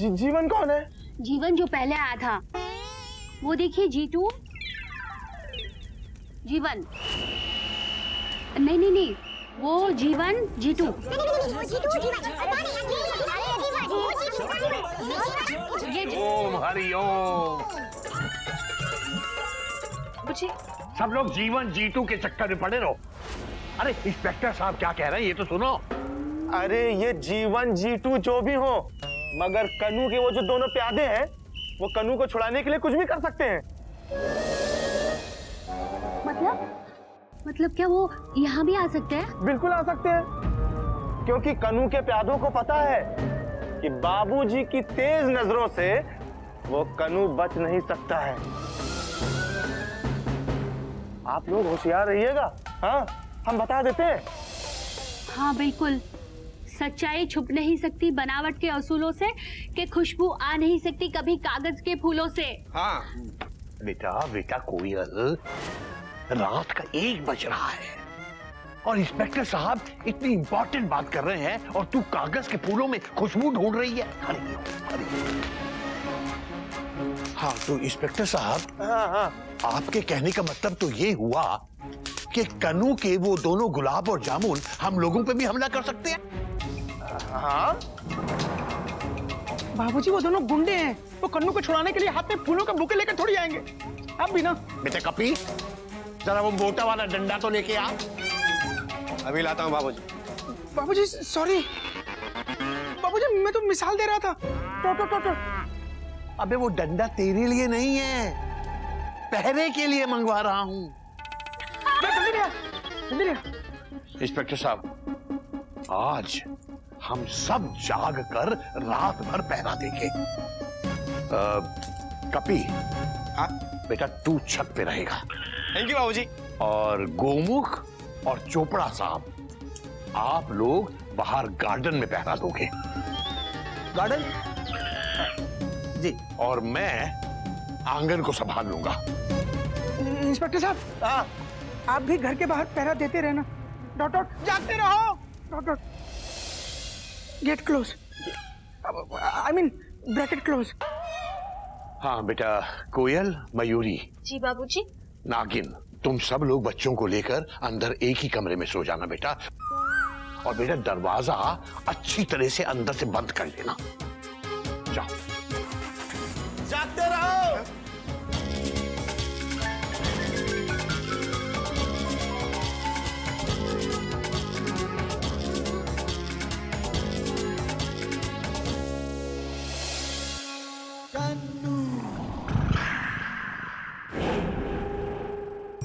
जीवन कौन है? जीवन जो पहले आया था, वो देखिए जीतू। जीवन नहीं नहीं नहीं, वो जीवन जीतू। ओम हरि ओम। सब लोग जीवन जीतू के चक्कर में पड़े रहो। अरे इंस्पेक्टर साहब क्या कह रहे हैं ये तो सुनो। अरे ये जीवन जीतू जो भी हो, मगर कन्नू के वो जो दोनों प्यादे हैं, वो कन्नू को छुड़ाने के लिए कुछ भी कर सकते हैं। मतलब क्या वो यहाँ भी आ सकते हैं? बिल्कुल आ सकते हैं, क्योंकि कन्नू के प्यादों को पता है कि बाबूजी की तेज नजरों से वो कन्नू बच नहीं सकता है। आप लोग होशियार रहिएगा। हाँ, हम बता देते हैं। हाँ बिल्कुल, सच्चाई छुप नहीं सकती बनावट के असूलों से, कि खुशबू आ नहीं सकती कभी कागज के फूलों से। हाँ बेटा कोयल, रात का 1 बज रहा है और इंस्पेक्टर साहब इतनी इंपॉर्टेंट बात कर रहे हैं और तू कागज के फूलों में खुशबू ढूंढ रही है। अरे हाँ तो इंस्पेक्टर साहब, हाँ, आपके कहने का मतलब तो ये हुआ कि कन्नू के वो दोनों गुलाब और जामुन हम लोगों पे भी हमला कर सकते हैं। हाँ। बाबूजी वो दोनों गुंडे हैं, वो कन्नू को छुड़ाने के लिए हाथ में फूलों का बुके लेकर थोड़ी आएंगे। आप भी ना। बेटे कपी, जरा वो मोटा वाला डंडा तो लेके आ। अभी लाता हूँ बाबूजी। बाबूजी सॉरी, बाबूजी मैं तो मिसाल दे रहा था। तो। अबे वो डंडा तेरे लिए नहीं है, पहरे के लिए मंगवा रहा हूँ। जल्दी ले। इंस्पेक्टर साहब, आज हम सब जाग कर रात भर पहरा देंगे। कपी, बेटा तू छत पे रहेगा। थैंक यू बाबूजी। और गोमुख और चोपड़ा साहब, आप लोग बाहर गार्डन में पहरा दोगे। गार्डन जी। और मैं आंगन को संभाल लूंगा। इंस्पेक्टर साहब, हाँ, आप भी घर के बाहर पहरा देते रहना। डॉट जागते रहो। Dot gate close, I mean bracket close. हाँ बेटा कोयल, मयूरी, जी बाबूजी। नागिन, तुम सब लोग बच्चों को लेकर अंदर एक ही कमरे में सो जाना बेटा। और बेटा दरवाजा अच्छी तरह से अंदर से बंद कर लेना। जाओ। जागते रहो।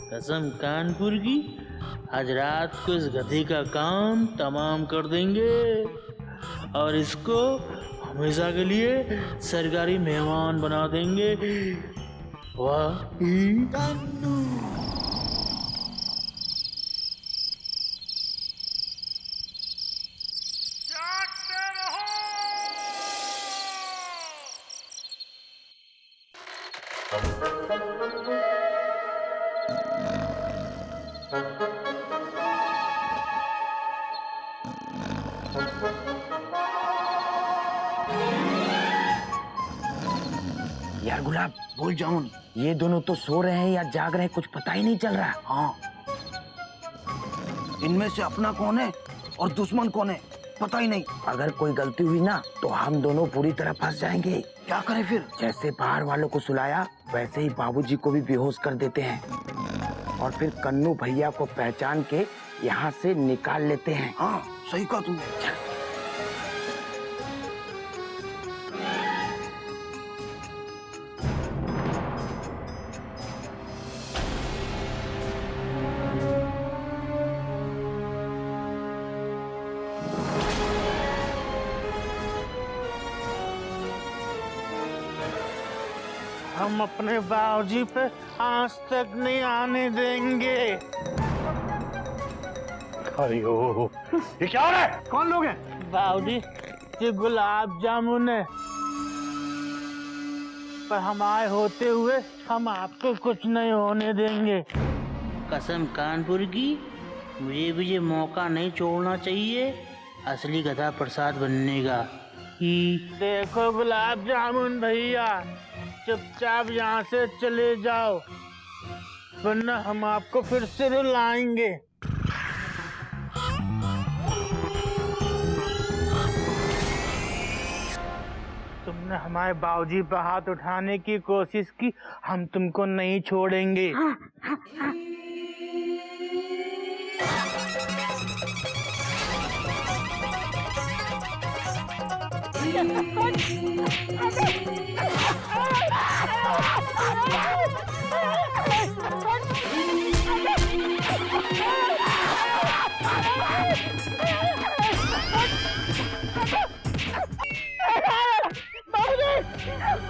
कसम कानपुर की, आज रात को इस गधे का काम तमाम कर देंगे और इसको हमेशा के लिए सरकारी मेहमान बना देंगे। वाह यार गुलाब, बोल जाऊन, ये दोनों तो सो रहे हैं या जाग रहे हैं कुछ पता ही नहीं चल रहा। हाँ, इनमें से अपना कौन है और दुश्मन कौन है पता ही नहीं। अगर कोई गलती हुई ना तो हम दोनों पूरी तरह फंस जाएंगे। क्या करें फिर? जैसे बाहर वालों को सुलाया वैसे ही बाबूजी को भी बेहोश कर देते हैं और फिर कन्नू भैया को पहचान के यहाँ से निकाल लेते हैं। हाँ सही कहा तुमने। हम अपने बाबूजी पे आज तक नहीं आने देंगे। अरे ओ, ये क्या हो रहा है? कौन लोग हैं? बाबूजी, ये गुलाब जामुन है, पर हमारे होते हुए हम आपको कुछ नहीं होने देंगे। कसम कानपुर की, मुझे भी ये मौका नहीं छोड़ना चाहिए असली गधा प्रसाद बनने का। देखो गुलाब जामुन भैया, चुपचाप यहाँ से चले जाओ, वरना हम आपको फिर से रुलाएंगे। तुमने हमारे बाबूजी पर हाथ उठाने की कोशिश की, हम तुमको नहीं छोड़ेंगे।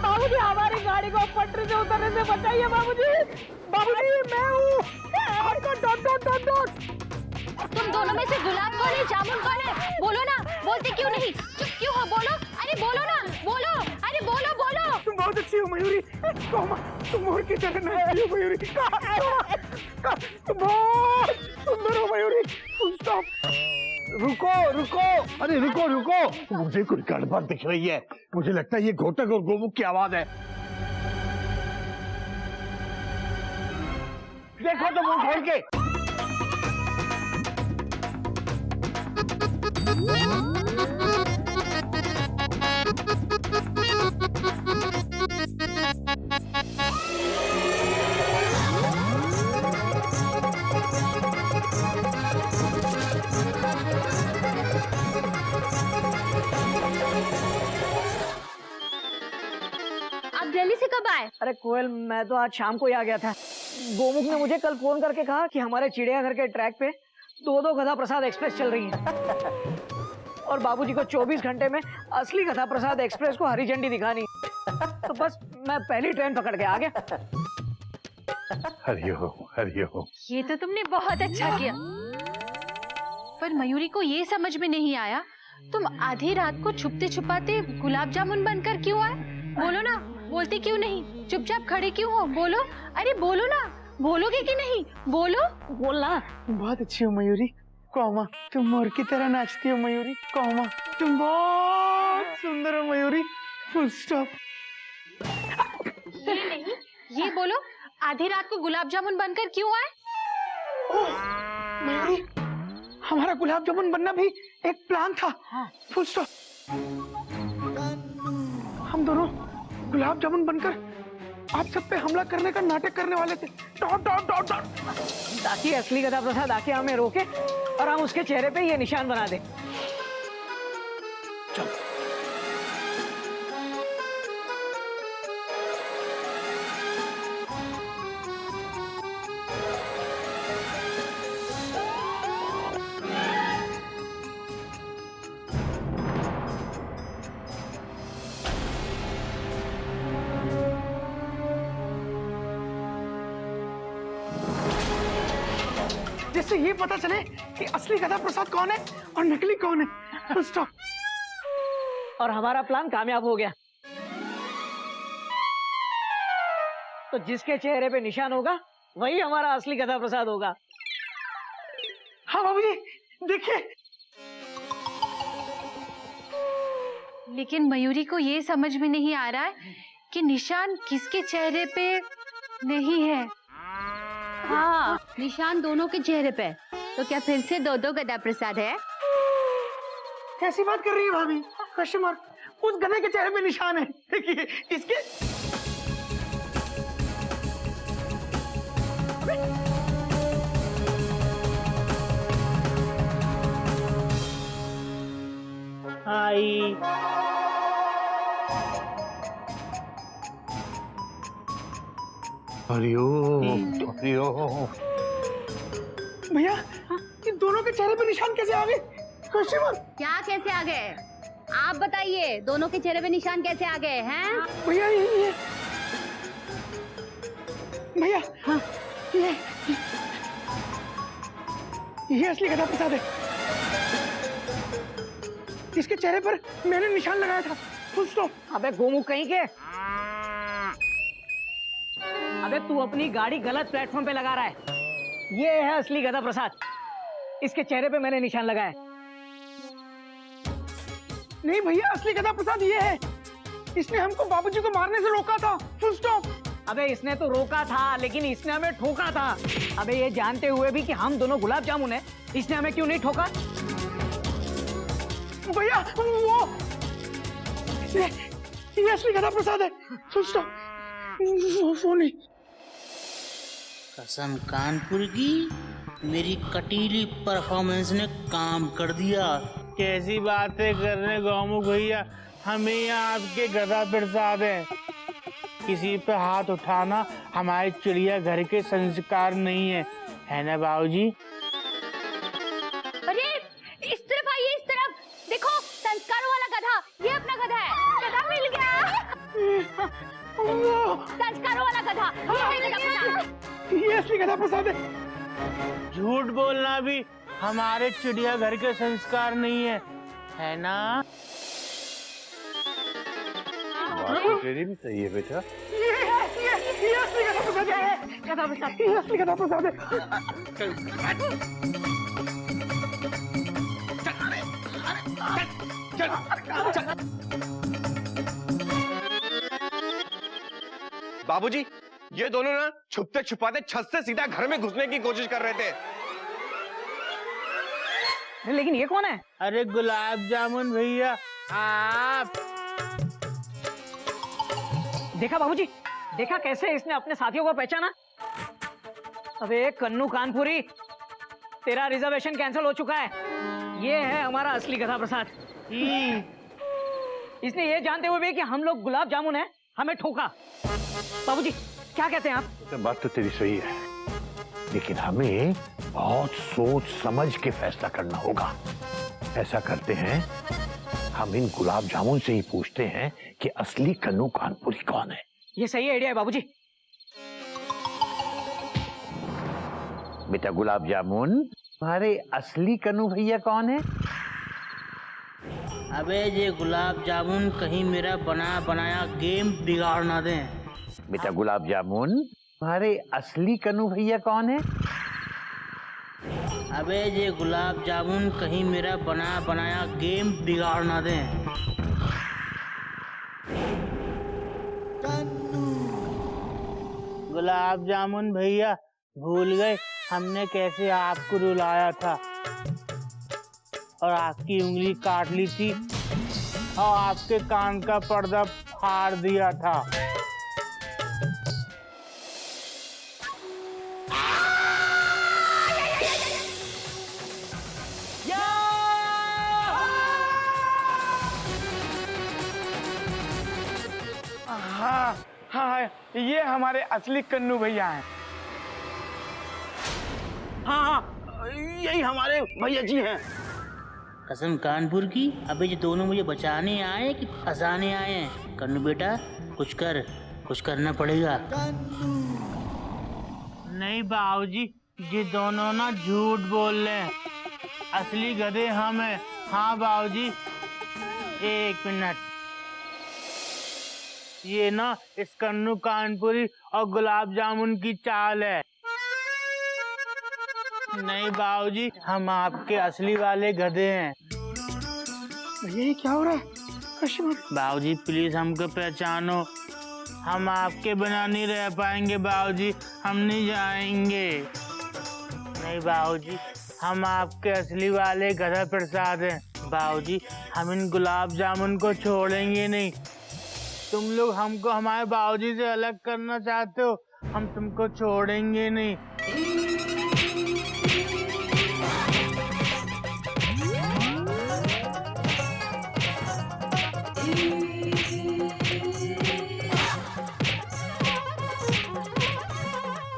बाबूजी हमारी गाड़ी को पटरी से उतरने से बचाइए बाबूजी। बाबूजी मैं हूँ। तुम दोनों में से गुलाब कौन है, जामुन कौन है? बोलो ना, बोलते क्यों नहीं? चुप क्यों हो? बोलो, अरे बोलो ना, बोलो, अरे बोलो बोलो। तुम बहुत अच्छी हो मयूरी। तुम मोर की तरह नाचती हो मयूरी। तुम बहुत सुंदर हो मयूरी। स्टॉप। रुको रुको, अरे रुको रुको, मुझे कुछ गड़बड़ दिख रही है। मुझे लगता है ये घोटक और गोमुख की आवाज है। देखो तो मुंह खोल के। आप दिल्ली से कब आए? अरे कोयल, मैं तो आज शाम को ही आ गया था। गोमुख ने मुझे कल फोन करके कहा कि हमारे चिड़ियाघर के ट्रैक पे 2-2 गधा प्रसाद एक्सप्रेस चल रही है और बाबूजी को 24 घंटे में असली गधा प्रसाद एक्सप्रेस को हरी झंडी दिखानी। तो बस मैं पहली ट्रेन पकड़ के आ गया। हरिओम हरिओम। ये तो तुमने बहुत अच्छा किया, पर मयूरी को ये समझ में नहीं आया, तुम आधी रात को छुपते छुपाते गुलाब जामुन बनकर क्यों आए? बोलो ना, बोलते क्यों नहीं? चुपचाप खड़े क्यों हो? बोलो, अरे बोलो ना, बोलोगे कि नहीं? बोलो। बोलना। तुम बहुत अच्छी हो मयूरी, कौमा। तुम मोर की तरह नाचती हो मयूरी, कौमा। तुम बहुत सुंदर हो मयूरी, फुल स्टॉप। ये नहीं, ये बोलो, आधी रात को गुलाब जामुन बनकर क्यों आए? मयूरी, हमारा गुलाब जामुन बनना भी एक प्लान था। Full stop. हम दोनों गुलाब जामुन बनकर आप सब पे हमला करने का नाटक करने वाले थे। Dot dot dot dot. ताकि असली गधा प्रसाद आके हमें रोके और हम उसके चेहरे पे ये निशान बना दें। चलो। जिससे ये पता चले कि असली गधा प्रसाद कौन है और नकली कौन है। स्टॉप। और हमारा प्लान कामयाब हो गया। तो जिसके चेहरे पे निशान होगा वही हमारा असली गधा प्रसाद होगा। हाँ बाबूजी, देखिए। लेकिन मयूरी को ये समझ में नहीं आ रहा है कि निशान किसके चेहरे पे नहीं है। हाँ, निशान दोनों के चेहरे पे। तो क्या फिर से 2-2 गधा प्रसाद है? कैसी बात कर रही है भाभी? Question mark. उस गधे के चेहरे पे निशान है। देखिए इसके। आई हरिओम हरिओम। भैया, ये दोनों के चेहरे पे निशान कैसे आ गए? Question mark. क्या कैसे आ गए? आप बताइए, दोनों के चेहरे पे निशान कैसे आ गए हैं? भैया ये भैया, हाँ, ये असली गधा प्रसाद है। इसके चेहरे पर मैंने निशान लगाया था। Full stop. अबे गोमुख कहीं के। अबे तू अपनी गाड़ी गलत प्लेटफॉर्म पे लगा रहा है। ये है असली गधा प्रसाद। इसके चेहरे पे मैंने निशान लगाया। नहीं भैया, असली गधा प्रसाद ये है। इसने हमको बाबूजी को मारने से रोका था। Full stop. अबे इसने तो रोका था, लेकिन इसने हमें ठोका था। अबे ये जानते हुए भी कि हम दोनों गुलाब जामुन हैं, इसने हमें क्यों नहीं ठोका? भैया ये असली गधा प्रसाद है। Full stop. वो नहीं। कसम कानपुर की, मेरी कटीली परफॉर्मेंस ने काम कर दिया। कैसी बातें कर रहे गौमुख भैया, हमें यहाँ आपके गधा प्रसाद है। किसी पे हाथ उठाना हमारे चिड़िया घर के संस्कार नहीं है ना बाबूजी? अरे इस तरफ आइए, इस तरफ देखो, संस्कारों वाला गधा, ये अपना गधा है। गधा मिल गया। संस्कारों वाला गधा, ये है गधा प्रसाद। ये असली गधा प्रसाद है। झूठ बोलना भी हमारे चिड़िया घर के संस्कार नहीं है ना? बात तो तेरी भी सही है बेटा। ये असली गधा प्रसाद है। गधा प्रसाद, ये असली गधा प्रसाद है। बाबूजी, ये दोनों ना छुपते छुपाते छत से सीधा घर में घुसने की कोशिश कर रहे थे। लेकिन ये कौन है? अरे गुलाब जामुन भैया, आप देखा बाबूजी, देखा कैसे इसने अपने साथियों को पहचाना? अबे कन्नू कानपुरी, तेरा रिजर्वेशन कैंसिल हो चुका है। ये है हमारा असली गधा प्रसाद। इसने ये जानते हुए भी कि हम लोग गुलाब जामुन हैं, हमें ठोका। बाबूजी क्या कहते हैं आप? तो बात तो तेरी सही है, लेकिन हमें बहुत सोच समझ के फैसला करना होगा। ऐसा करते हैं, हम इन गुलाब जामुन से ही पूछते हैं कि असली कन्नू कानपुरी कौन है। ये सही आइडिया है बाबूजी। बेटा गुलाब जामुन, तुम्हारे असली कन्नू भैया कौन है? अबे ये गुलाब जामुन कहीं मेरा बना बनाया गेम बिगाड़ ना दें। बेटा गुलाब जामुन, तुम्हारे असली कन्नू भैया कौन है? अबे ये गुलाब जामुन कहीं मेरा बना बनाया गेम बिगाड़ ना दें। गुलाब जामुन भैया, भूल गए हमने कैसे आपको रुलाया था और आपकी उंगली काट ली थी और आपके कान का पर्दा फाड़ दिया था। हाँ हाँ, ये हमारे असली कन्नू भैया हैं। हाँ हाँ, यही हमारे भैया जी हैं। कसम कानपुर की, अबे ये दोनों मुझे बचाने आए कि फंसाने आए हैं? कन्नू बेटा कुछ करना पड़ेगा। नहीं बाबूजी, ये दोनों ना झूठ बोल रहे हैं, असली गधे हम हैं। हाँ बाबूजी, एक मिनट, ये ना इस कन्नू कानपुरी और गुलाब जामुन की चाल है। नहीं बाबूजी, हम आपके असली वाले गधे हैं। भैया ये क्या हो रहा है? बाबूजी प्लीज हमको पहचानो, हम आपके बिना नहीं रह पाएंगे बाबूजी, हम नहीं जाएंगे। नहीं बाबूजी, हम आपके असली वाले गधा प्रसाद हैं। बाबूजी हम इन गुलाब जामुन को छोड़ेंगे नहीं। तुम लोग हमको हमारे बाबूजी से अलग करना चाहते हो, हम तुमको छोड़ेंगे नहीं।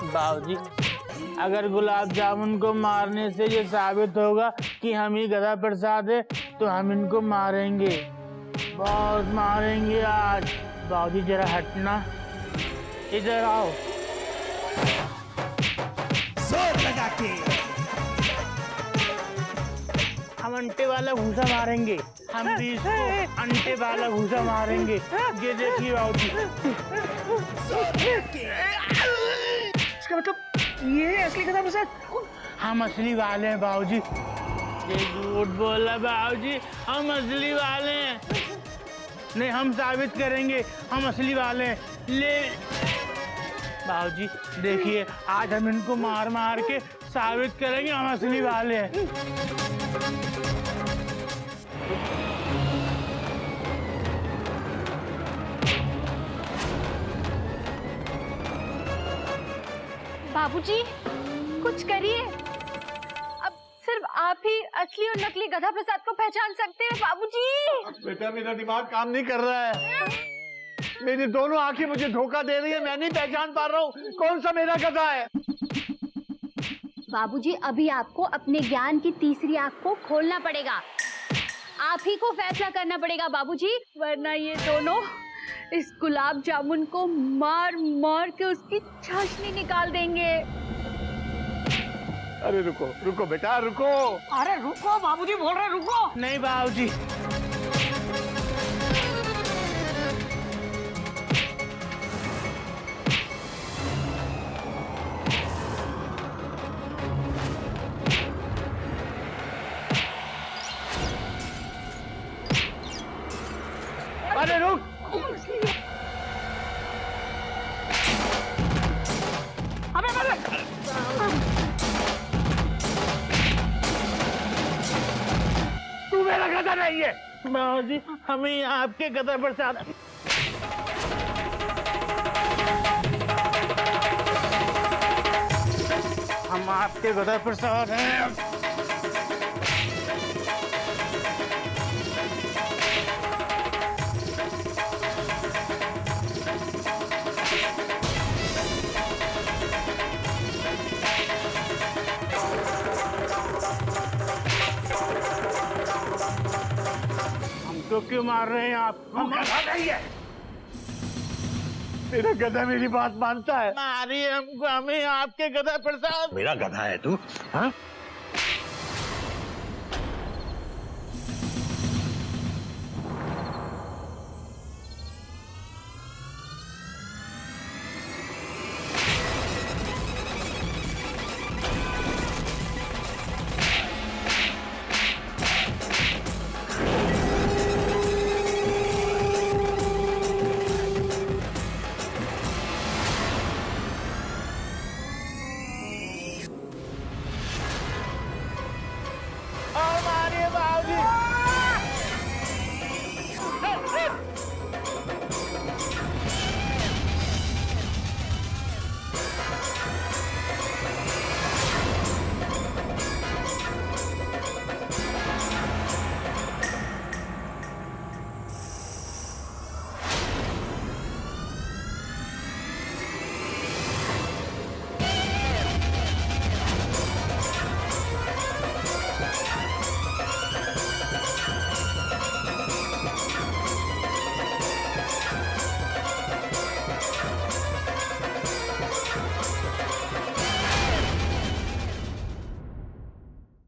बाबूजी अगर गुलाब जामुन को मारने से ये साबित होगा कि हम ही गधा प्रसाद है, तो हम इनको मारेंगे, बहुत मारेंगे आज। बाबूजी जरा हटना, इधर आओ। जोर लगा के हम अंटे वाला घूसा मारेंगे, हम भी इसको अंटे वाला घूसा मारेंगे। ये देखिए बाबूजी, इसका मतलब ये है असली गधा प्रसाद। हम असली वाले हैं बाबूजी। ये झूठ बोला बाबूजी, हम असली वाले हैं। नहीं, हम साबित करेंगे हम असली वाले हैं। ले बाबूजी देखिए, आज हम इनको मार मार के साबित करेंगे हम असली वाले हैं। बाबूजी कुछ करिए। अब सिर्फ आप ही असली और नकली गधा प्रसाद को पहचान सकते हैं बाबूजी। बेटा मेरा दिमाग काम नहीं कर रहा है, मेरी दोनों आंखें मुझे धोखा दे रही है, मैं नहीं पहचान पा रहा हूँ कौन सा मेरा गधा है। बाबूजी अभी आपको अपने ज्ञान की तीसरी आंख को खोलना पड़ेगा। आप ही को फैसला करना पड़ेगा बाबूजी, वरना ये दोनों इस गुलाब जामुन को मार मार के उसकी चाशनी निकाल देंगे। अरे रुको रुको बेटा रुको। अरे रुको, बाबूजी बोल रहे रुको। नहीं बाबूजी, अरे रुक। तू मेरा गधा नहीं है बाबूजी, हमें आपके गधा प्रसाद। हम आपके गधा प्रसाद हैं। हमको क्यों मार रहे हैं आप? हम गधा नहीं है, मेरा गधा मेरी बात मानता है। मारिए हमको, हमें आपके गधा प्रसाद। मेरा गधा है तू? हाँ?